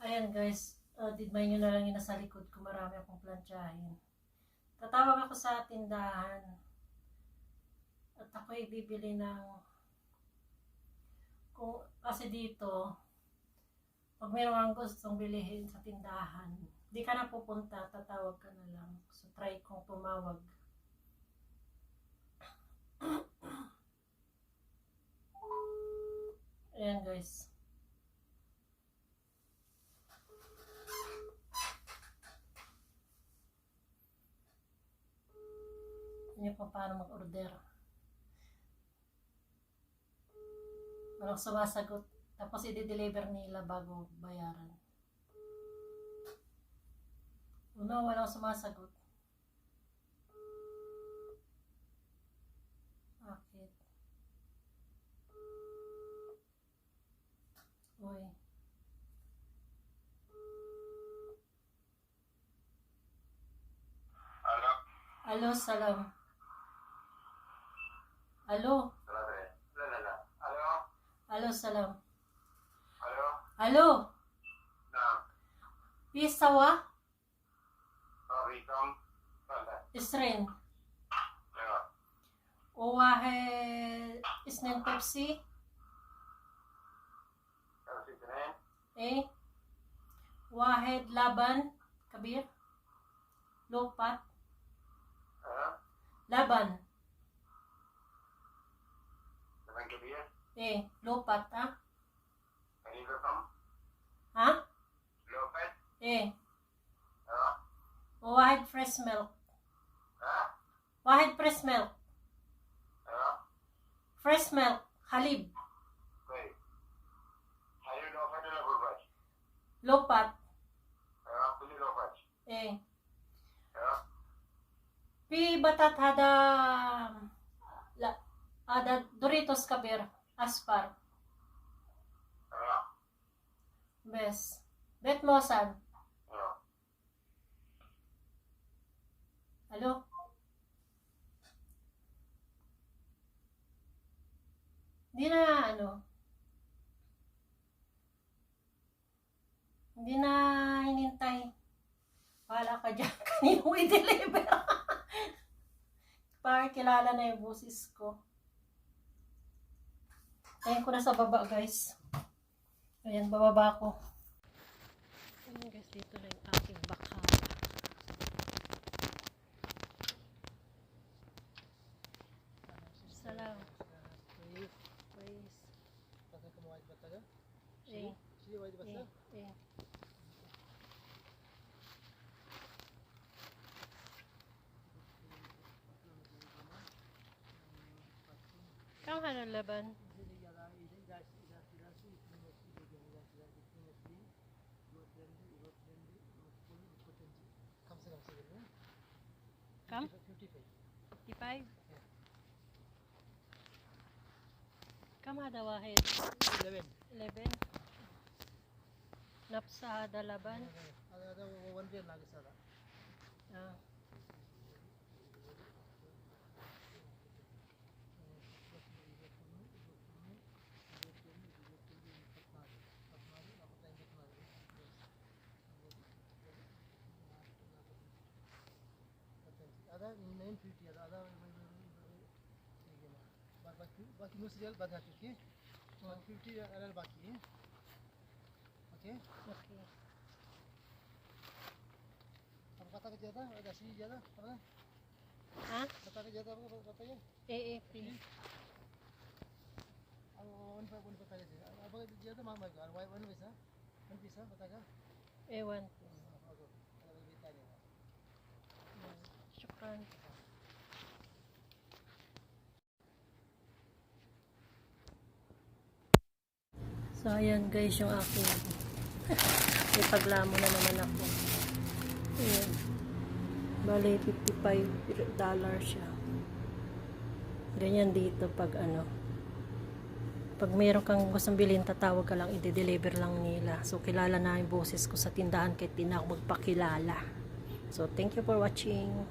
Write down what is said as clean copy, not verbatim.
Ayan guys, didmay nyo na lang yung nasa likod ko. Marami akong plantsahin. Tatawag ako sa tindahan. At ako'y bibili ng... kasi dito, pag mayroon kang gustong bilihin sa tindahan, di ka na pupunta, tatawag ka na lang. So try kong tumawag. Ayan guys. Hindi pa paano mag-order. Walang sumasagot. Tapos i-deliver nila bago bayaran. Uno, walang sumasagot. Bakit? Uy. Halo. Alo, salam. Alo. Halo. Alo, salam. Halo. Alo. نعم. في سوا بكم؟ تفضل. إسرين ايوه. وواحد اثنين بيبسي. بس اثنين. ايه. واحد لبن كبير. لوبات. لبن. لبن كبير. ايه لوبات ها. يعني رقم. ها. لوفت. ايه. ايوه. وواحد فريش ميلك. ها. واحد فريش ميلك. ايوه. فريش ميلك حليب. طيب. حليب لوفت ولا غرباج؟ لوبات. ايوه كل لوفت. ايه. ايوه. في بطاط هذا. لا هذا دوريتوس كبير أصفر. ايوه. بس بيت موسى. ايوه. الو. Hindi na hindi na hinintay. Wala ka dyan. Kanino mo i-deliver? Para kilala na yung busis ko. Ayan ko na sa baba guys. Ayan, bababa ko. Ayan guys, dito na yung aking baka. Salam. Praise. Eh. Eh. Kam hana laban? Kam? 55? كم هذا واحد؟ 11 نفس هذا لبن؟ هذا 1 ريال ناقص هذا. هذا 950 هذا باقي نص ريال بعد اوكي 150 ريال باقي اوكي اوكي अब पता का ज्यादा और ऐसी ज्यादा पता हाँ पता का ज्यादा आपको बताइए ए प्लीज अब वन पता का अब ज्यादा मांग मांगा और वन पैसा पता का A1 बता देगा شكرا. So ayan guys yung aking may paglamo na naman ako. Ayan. Bale $55 siya. Ganyan dito pag pag mayroon kang gustong bilhin, tatawag ka lang, i-deliver lang nila. So kilala na yung boses ko sa tindahan kahit di na ako magpakilala. So thank you for watching.